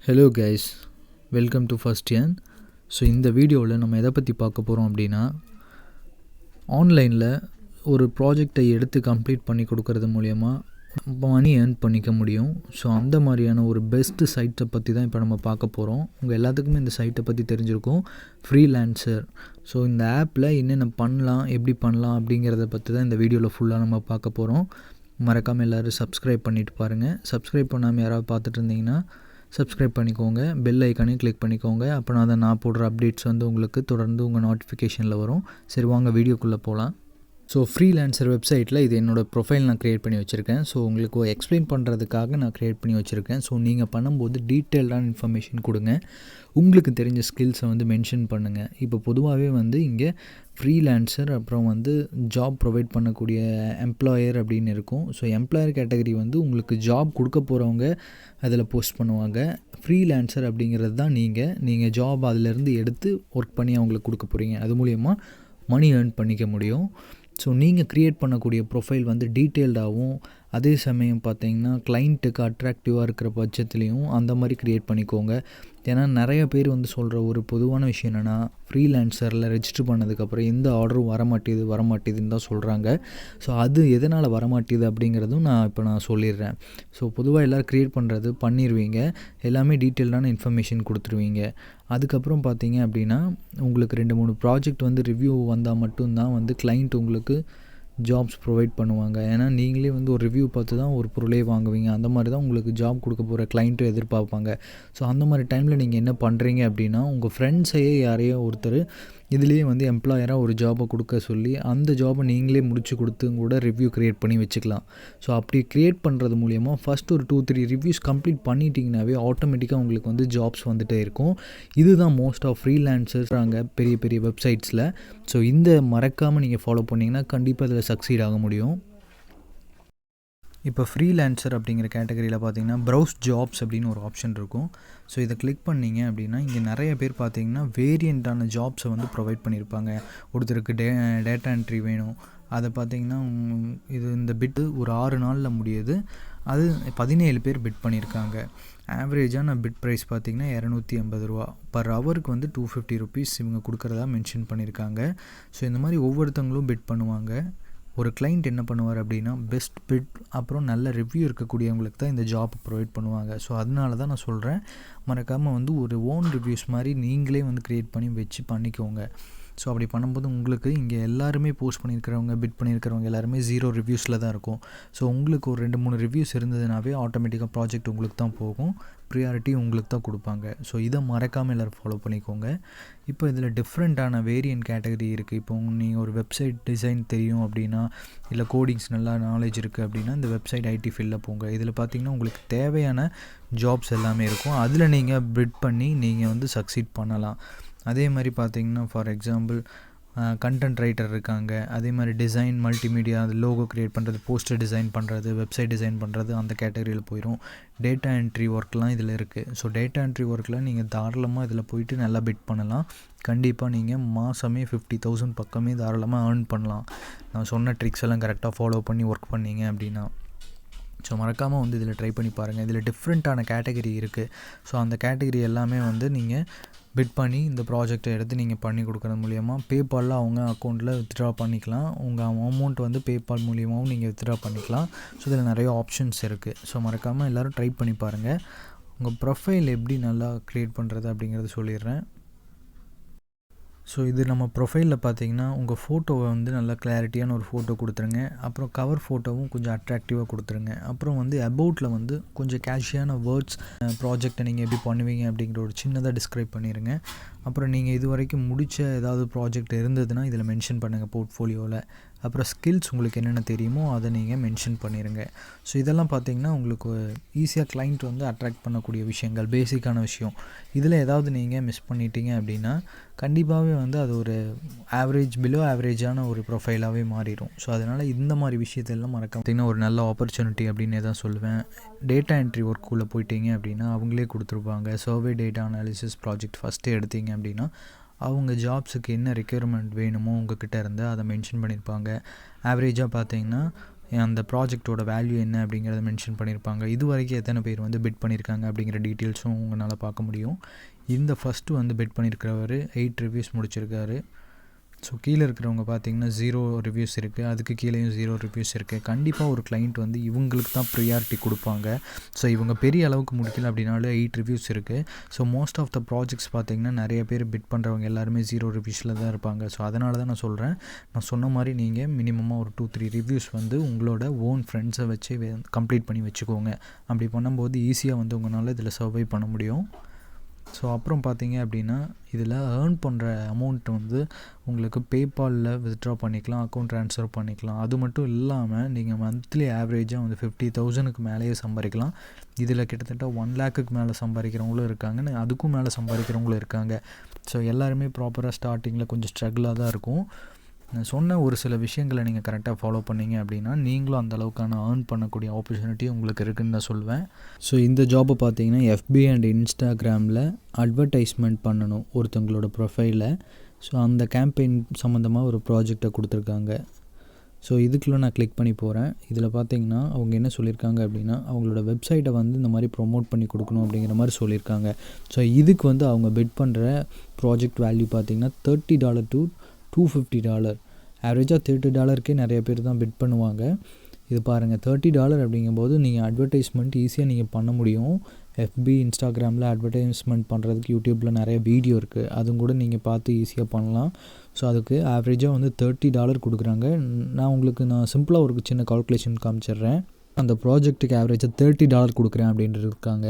Hello guys, welcome to first year. So இந்த வீடியோவில் நம்ம எதை பற்றி பார்க்க போகிறோம் அப்படின்னா, ஆன்லைனில் ஒரு ப்ராஜெக்டை எடுத்து கம்ப்ளீட் பண்ணி கொடுக்கறது மூலயமா மணி ஏர்ன் பண்ணிக்க முடியும். ஸோ அந்த மாதிரியான ஒரு பெஸ்ட்டு சைட்டை பற்றி தான் இப்போ நம்ம பார்க்க போகிறோம். உங்கள் எல்லாத்துக்குமே இந்த சைட்டை பற்றி தெரிஞ்சிருக்கும், ஃப்ரீலான்சர். ஸோ இந்த ஆப்பில் என்னென்ன பண்ணலாம், எப்படி பண்ணலாம் அப்படிங்கிறத பற்றி தான் இந்த வீடியோவில் ஃபுல்லாக நம்ம பார்க்க போகிறோம். மறக்காமல் எல்லோரும் சப்ஸ்கிரைப் பண்ணிவிட்டு பாருங்கள். சப்ஸ்கிரைப் பண்ணாமல் யாராவது பார்த்துட்டு இருந்தீங்கன்னா சப்ஸ்கிரைப் பண்ணிக்கோங்க, பெல் ஐக்கானையும் கிளிக் பண்ணிக்கோங்க. அப்போனா அதை நான் போடுற அப்டேட்ஸ் உங்களுக்கு தொடர்ந்து உங்கள் நோட்டிஃபிகேஷனில் வரும். சரி, வாங்க வீடியோக்குள்ளே போகலாம். ஸோ ஃப்ரீலான்சர் வெப்சைட்டில் இது என்னோடய ப்ரொஃபைல் நான் க்ரியேட் பண்ணி வச்சுருக்கேன். ஸோ உங்களுக்கு எக்ஸ்பிளைன் பண்ணுறதுக்காக நான் க்ரியேட் பண்ணி வச்சுருக்கேன். ஸோ நீங்கள் பண்ணும்போது டீட்டெயில்டான இன்ஃபர்மேஷன் கொடுங்க, உங்களுக்கு தெரிஞ்ச ஸ்கில்ஸை மென்ஷன் பண்ணுங்கள். இப்போ பொதுவாகவே இங்கே ஃப்ரீலான்சர் அப்புறம் ஜாப் ப்ரொவைட் பண்ணக்கூடிய எம்ப்ளாயர் அப்படின்னு இருக்கும். ஸோ எம்ப்ளாயர் கேட்டகரி உங்களுக்கு ஜாப் கொடுக்க போகிறவங்க அதில் போஸ்ட் பண்ணுவாங்க. ஃப்ரீலான்சர் அப்படிங்கிறது தான் நீங்கள் ஜாப் அதிலேருந்து எடுத்து ஒர்க் பண்ணி அவங்களுக்கு கொடுக்க போகிறீங்க. அது மூலயமா மணி ஏர்ன் பண்ணிக்க முடியும். ஸோ நீங்கள் க்ரியேட் பண்ணக்கூடிய ப்ரொஃபைல் டீட்டெயில்டாகவும், அதே சமயம் பார்த்தீங்கன்னா கிளைண்ட்டுக்கு அட்ராக்டிவாக இருக்கிற பட்சத்துலேயும் அந்த மாதிரி க்ரியேட் பண்ணிக்கோங்க. ஏன்னா நிறைய பேர் சொல்கிற ஒரு பொதுவான விஷயம் என்னென்னா, ஃப்ரீலான்சரில் ரெஜிஸ்டர் பண்ணதுக்கப்புறம் எந்த ஆர்டரும் வரமாட்டேதுன்னு தான் சொல்கிறாங்க. ஸோ அது எதனால் வரமாட்டேது அப்படிங்கிறதும் நான் சொல்லிடுறேன். ஸோ பொதுவாக எல்லோரும் க்ரியேட் பண்ணுறது பண்ணிடுவீங்க, எல்லாமே டீட்டெயில்டான இன்ஃபர்மேஷன் கொடுத்துருவீங்க. அதுக்கப்புறம் பார்த்தீங்க அப்படின்னா உங்களுக்கு 2-3 ப்ராஜெக்ட் ரிவ்யூ வந்தால் மட்டும்தான் கிளைண்ட் உங்களுக்கு ஜாப்ஸ் ப்ரொவைட் பண்ணுவாங்க. ஏன்னா நீங்களே ஒரு ரிவ்யூ பார்த்து தான் ஒரு பொருளே வாங்குவீங்க. அந்த மாதிரி தான் உங்களுக்கு ஜாப் கொடுக்க போகிற கிளைண்ட்டும் எதிர்பார்ப்பாங்க. ஸோ அந்த மாதிரி டைமில் நீங்கள் என்ன பண்ணுறீங்க அப்படின்னா, உங்கள் ஃப்ரெண்ட்ஸையே யாரையோ ஒருத்தர் இதுலேயே எம்ப்ளாயராக ஒரு ஜாபை கொடுக்க சொல்லி அந்த ஜாபை நீங்களே முடிச்சு கொடுத்து கூட ரிவ்யூ க்ரியேட் பண்ணி வச்சுக்கலாம். ஸோ அப்படி க்ரியேட் பண்ணுறது மூலயமா ஃபஸ்ட் ஒரு 2-3 ரிவ்யூஸ் கம்ப்ளீட் பண்ணிட்டீங்கன்னாவே ஆட்டோமேட்டிக்காக உங்களுக்கு ஜாப்ஸ் வந்துகிட்டே இருக்கும். இதுதான் மோஸ்ட் ஆஃப் ஃப்ரீலான்சர்ஸ் பெரிய பெரிய வெப்சைட்ஸில். ஸோ இந்த மறக்காமல் நீங்கள் ஃபாலோ பண்ணிங்கன்னா கண்டிப்பாக அதில் சக்சீட் ஆக முடியும். இப்போ ஃப்ரீலான்சர் அப்படிங்கிற கேட்டகரியில் பார்த்தீங்கன்னா ப்ரௌஸ் ஜாப்ஸ் அப்படின்னு ஒரு ஆப்ஷன் இருக்கும். ஸோ இதை கிளிக் பண்ணிங்க அப்படின்னா இங்கே நிறைய பேர் பார்த்தீங்கன்னா வேரியண்ட்டான ஜாப்ஸை ப்ரொவைட் பண்ணியிருப்பாங்க. ஒருத்தருக்கு டேட்டா என்ட்ரி வேணும், அதை பார்த்தீங்கன்னா இந்த பிட்டு ஒரு 6 நாளில் முடியுது. அது 17 பேர் பிட் பண்ணியிருக்காங்க. ஆவரேஜான பிட் ப்ரைஸ் பார்த்திங்கன்னா $280 பர் ஹவருக்கு $250 இவங்க கொடுக்குறதா மென்ஷன் பண்ணியிருக்காங்க. ஸோ இந்த மாதிரி ஒவ்வொருத்தவங்களும் பிட் பண்ணுவாங்க. ஒரு கிளைண்ட் என்ன பண்ணுவார் அப்படின்னா, பெஸ்ட் பிட் அப்புறம் நல்ல ரிவ்யூ இருக்கக்கூடியவங்களுக்கு தான் இந்த ஜாப் ப்ரொவைட் பண்ணுவாங்க. ஸோ அதனால தான் நான் சொல்கிறேன், மறக்காமல் ஒரு ஓன் ரிவ்யூஸ் மாதிரி நீங்களே க்ரியேட் பண்ணி வச்சு பண்ணிக்கோங்க. ஸோ அப்படி பண்ணும்போது உங்களுக்கு இங்கே எல்லாருமே போஸ்ட் பண்ணியிருக்கிறவங்க, பிட் பண்ணியிருக்கிறவங்க எல்லாருமே 0 ரிவ்யூஸில் தான் இருக்கும். ஸோ உங்களுக்கு ஒரு 2-3 ரிவ்யூஸ் இருந்ததுனாவே ஆட்டோமேட்டிக்காக ப்ராஜெக்ட் உங்களுக்கு தான் போகும், ப்ரியாரிட்டி உங்களுக்கு தான் கொடுப்பாங்க. ஸோ இதை மறக்காமல் எல்லோரும் ஃபாலோ பண்ணிக்கோங்க. இப்போ இதில் டிஃப்ரெண்ட்டான வேரியன்ட் கேட்டகரி இருக்குது. இப்போ நீங்கள் ஒரு வெப்சைட் டிசைன் தெரியும் அப்படின்னா, இல்லை கோடிங்ஸ் நல்லா நாலேஜ் இருக்குது அப்படின்னா இந்த வெப்சைட் ஐடி ஃபீல்டில் போங்க. இதில் பார்த்திங்கன்னா உங்களுக்கு தேவையான ஜாப்ஸ் எல்லாமே இருக்கும். அதில் நீங்கள் பிட் பண்ணி நீங்கள் சக்சீட் பண்ணலாம். அதே மாதிரி பார்த்திங்கன்னா ஃபார் எக்ஸாம்பிள் கண்டென்ட் ரைட்டர் இருக்காங்க. அதே மாதிரி டிசைன், மல்டிமீடியா, அது லோகோ க்ரியேட் பண்ணுறது, போஸ்டர் டிசைன் பண்ணுறது, வெப்சைட் டிசைன் பண்ணுறது, அந்த கேட்டகரியில் போயிடும். டேட்டா என்ட்ரி ஒர்க்லாம் இதில் இருக்குது. ஸோ டேட்டா என்ட்ரி ஒர்க்கில் நீங்கள் தாராளமாக இதில் போயிட்டு நல்லா பிட் பண்ணலாம். கண்டிப்பாக நீங்கள் மாதமே 50,000 பக்கமே தாராளமாக ஏர்ன் பண்ணலாம், நான் சொன்ன ட்ரிக்ஸ் எல்லாம் கரெக்டாக ஃபாலோ பண்ணி ஒர்க் பண்ணிங்க அப்படின்னா. ஸோ மறக்காமல் இதில் ட்ரை பண்ணி பாருங்கள். இதில் டிஃப்ரெண்ட்டான கேட்டகரி இருக்குது. ஸோ அந்த கேட்டகரி எல்லாமே நீங்கள் பிட் பண்ணி இந்த ப்ராஜெக்டை எடுத்து நீங்கள் பண்ணி கொடுக்குறது மூலிமா பேபாலில் அவங்க அக்கௌண்ட்டில் வித்ட்ரா பண்ணிக்கலாம். உங்கள் அமௌண்ட் பேபால் மூலியமாகவும் நீங்கள் வித்ட்ரா பண்ணிக்கலாம். ஸோ இதில் நிறைய ஆப்ஷன்ஸ் இருக்குது. ஸோ மறக்காமல் எல்லோரும் ட்ரை பண்ணி பாருங்கள். உங்கள் ப்ரொஃபைல் எப்படி நல்லா க்ரியேட் பண்ணுறது அப்படிங்கிறத சொல்லிடுறேன். ஸோ இது நம்ம ப்ரொஃபைலில் பார்த்தீங்கன்னா உங்கள் ஃபோட்டோவை நல்லா கிளாரிட்டியான ஒரு ஃபோட்டோ கொடுத்துருங்க. அப்புறம் கவர் ஃபோட்டோவும் கொஞ்சம் அட்ராக்டிவாக கொடுத்துருங்க. அப்புறம் அபவுட்டில் கொஞ்சம் கேஷியான வேர்ட்ஸ், ப்ராஜெக்டை நீங்கள் எப்படி பண்ணுவீங்க அப்படிங்கிற ஒரு சின்னதாக டிஸ்கிரைப் பண்ணிடுங்க. அப்புறம் நீங்கள் இது வரைக்கும் முடித்த ஏதாவது ப்ராஜெக்ட் இருந்ததுன்னா இதில் மென்ஷன் பண்ணுங்கள் போர்ட்ஃபோலியோவில். அப்புறம் ஸ்கில்ஸ் உங்களுக்கு என்னென்ன தெரியுமோ அதை நீங்கள் மென்ஷன் பண்ணிடுங்க. ஸோ இதெல்லாம் பார்த்திங்கன்னா உங்களுக்கு ஈஸியாக கிளைண்ட் அட்ராக்ட் பண்ணக்கூடிய விஷயங்கள், பேசிக்கான விஷயம். இதில் ஏதாவது நீங்கள் மிஸ் பண்ணிட்டீங்க அப்படின்னா கண்டிப்பாகவே அது ஒரு பிலோ ஆவரேஜான ஒரு ப்ரொஃபைலாகவே மாறிடும். ஸோ அதனால் இந்த மாதிரி விஷயத்தெல்லாம் பார்த்திங்கன்னா ஒரு நல்ல ஆப்பர்ச்சுனிட்டி அப்படின்னு தான் சொல்லுவேன். டேட்டா என்ட்ரி ஒர்க்குள்ளே போயிட்டீங்க அப்படின்னா அவங்களே கொடுத்துருப்பாங்க. Survey data analysis project first எடுத்தீங்க அப்படின்னா அவங்க ஜாப்ஸுக்கு என்ன ரெக்யர்மெண்ட் வேணுமோ உங்கள்கிட்ட இருந்து அதை மென்ஷன் பண்ணியிருப்பாங்க. ஆவரேஜாக பார்த்தீங்கன்னா அந்த ப்ராஜெக்ட்டோட வேல்யூ என்ன அப்படிங்கிறத மென்ஷன் பண்ணியிருப்பாங்க. இது வரைக்கும் எத்தனை பேர் வந்து பிட் பண்ணியிருக்காங்க அப்படிங்கிற டீட்டெயில்ஸும் உங்களால் பார்க்க முடியும். இந்த ஃபஸ்ட்டு வந்து பிட் பண்ணியிருக்கிறவர் 8 ரிவ்யூஸ் முடிச்சிருக்காரு. ஸோ கீழே இருக்கிறவங்க பார்த்தீங்கன்னா 0 ரிவ்யூஸ் இருக்குது, அதுக்கு கீழேயும் 0 ரிவ்யூஸ் இருக்குது. கண்டிப்பாக ஒரு கிளைண்ட் வந்து இவங்களுக்கு தான் ப்ரியாரிட்டி கொடுப்பாங்க. ஸோ இவங்க பெரிய அளவுக்கு முடிக்கல அப்படின்னாலும் 8 ரிவ்யூஸ் இருக்குது. So most of the projects பார்த்தீங்கன்னா நிறைய பேர் பிட் பண்ணுறவங்க எல்லாருமே 0 ரிவ்யூஸில் தான் இருப்பாங்க. ஸோ அதனால தான் நான் சொல்கிறேன், நான் சொன்ன மாதிரி நீங்கள் மினிமமாக ஒரு 2-3 ரிவ்யூஸ் வந்து உங்களோட ஓன் ஃப்ரெண்ட்ஸை வச்சு கம்ப்ளீட் பண்ணி வச்சுக்கோங்க. அப்படி பண்ணும்போது ஈஸியாக வந்து உங்களால் இதில் சர்வை பண்ண முடியும். ஸோ அப்புறம் பார்த்தீங்க அப்படின்னா இதில் ஏர்ன் பண்ணுற அமௌண்ட் வந்து உங்களுக்கு பேபாலில் வித்ட்ரா பண்ணிக்கலாம், அக்கௌண்ட் ட்ரான்ஸ்ஃபர் பண்ணிக்கலாம். அது மட்டும் இல்லாமல் நீங்கள் மந்த்லி ஆவரேஜாக வந்து 50,000க்கு மேலேயே சம்பாதிக்கலாம். இதில் கிட்டத்தட்ட 1 லேக்குக்கு மேலே சம்பாதிக்கிறவங்களும் இருக்காங்க, அதுக்கும் மேலே சம்பாதிக்கிறவங்களும் இருக்காங்க. ஸோ எல்லாருமே ப்ராப்பராக ஸ்டார்டிங்கில் கொஞ்சம் ஸ்ட்ரகிளாக தான் இருக்கும். நான் சொன்ன ஒரு சில விஷயங்களை நீங்கள் கரெக்டாக ஃபாலோ பண்ணிங்க அப்படின்னா நீங்களும் அந்த அளவுக்கான ஏர்ன் பண்ணக்கூடிய ஆப்பர்ச்சுனிட்டி உங்களுக்கு இருக்குதுன்னு நான் சொல்வேன். ஸோ இந்த ஜாபை பார்த்தீங்கன்னா எஃபி அண்ட் இன்ஸ்டாகிராமில் அட்வர்டைஸ்மெண்ட் பண்ணணும் ஒருத்தவங்களோட ப்ரொஃபைலை. ஸோ அந்த கேம்பெயின் சம்மந்தமாக ஒரு ப்ராஜெக்டை கொடுத்துருக்காங்க. ஸோ இதுக்குள்ளே நான் கிளிக் பண்ணி போகிறேன். இதில் பார்த்தீங்கன்னா அவங்க என்ன சொல்லியிருக்காங்க அப்படின்னா அவங்களோட வெப்சைட்டை வந்து இந்த மாதிரி ப்ரொமோட் பண்ணி கொடுக்கணும் அப்படிங்கிற மாதிரி சொல்லியிருக்காங்க. ஸோ இதுக்கு வந்து அவங்க பிட் பண்ணுற ப்ராஜெக்ட் வேல்யூ பார்த்திங்கன்னா $30 to $250. ஆவரேஜாக $30க்கே நிறைய பேர் தான் பிட் பண்ணுவாங்க. இது பாருங்கள், $30 அப்படிங்கும்போது நீங்கள் அட்வர்டைஸ்மெண்ட் ஈஸியாக நீங்கள் பண்ண முடியும். எஃபி இன்ஸ்டாகிராமில் அட்வர்டைஸ்மெண்ட் பண்ணுறதுக்கு யூடியூப்பில் நிறைய வீடியோ இருக்குது, அதுவும் கூட நீங்கள் பார்த்து ஈஸியாக பண்ணலாம். ஸோ அதுக்கு ஆவரேஜாக வந்து $30 கொடுக்குறாங்க. நான் சிம்பிளாக ஒரு சின்ன கால்குலேஷன் காமிச்சிடுறேன். அந்த ப்ராஜெக்ட்டுக்கு ஆவரேஜாக $30 கொடுக்குறேன் அப்படின்ட்டு இருக்காங்க.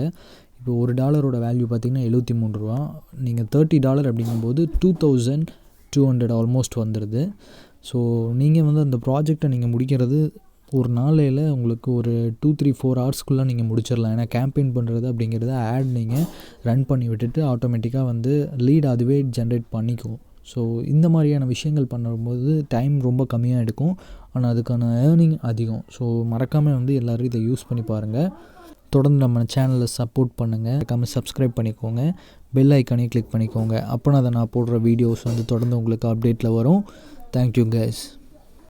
இப்போ ஒரு டாலரோட வேல்யூ பார்த்திங்கன்னா $73. நீங்கள் $30 அப்படிங்கும்போது 2200 ஆல்மோஸ்ட் வந்துடுது. ஸோ நீங்கள் வந்து அந்த ப்ராஜெக்டை நீங்கள் முடிக்கிறது ஒரு நாளையில் உங்களுக்கு ஒரு 2-3-4 ஹவர்ஸ்க்குள்ளே நீங்கள் முடிச்சிடலாம். ஏன்னா கேம்பெயின் பண்ணுறது அப்படிங்கிறத ஆட் நீங்கள் ரன் பண்ணி விட்டுட்டு ஆட்டோமேட்டிக்காக வந்து லீட் அதுவே ஜென்ரேட் பண்ணிக்கும். ஸோ இந்த மாதிரியான விஷயங்கள் பண்ணும்போது டைம் ரொம்ப கம்மியாக எடுக்கும், ஆனால் அதுக்கான ஏர்னிங் அதிகம். ஸோ மறக்காமல் வந்து எல்லோரும் இதை யூஸ் பண்ணி பாருங்கள். தொடர்ந்து நம்ம சேனலை சப்போர்ட் பண்ணுங்கள், மறக்காமல் சப்ஸ்கிரைப் பண்ணிக்கோங்க, பெல் ஐக்கானையும் கிளிக் பண்ணிக்கோங்க. அப்போனா அதை நான் போடுற வீடியோஸ் வந்து தொடர்ந்து உங்களுக்கு அப்டேட்டில் வரும். Thank you guys.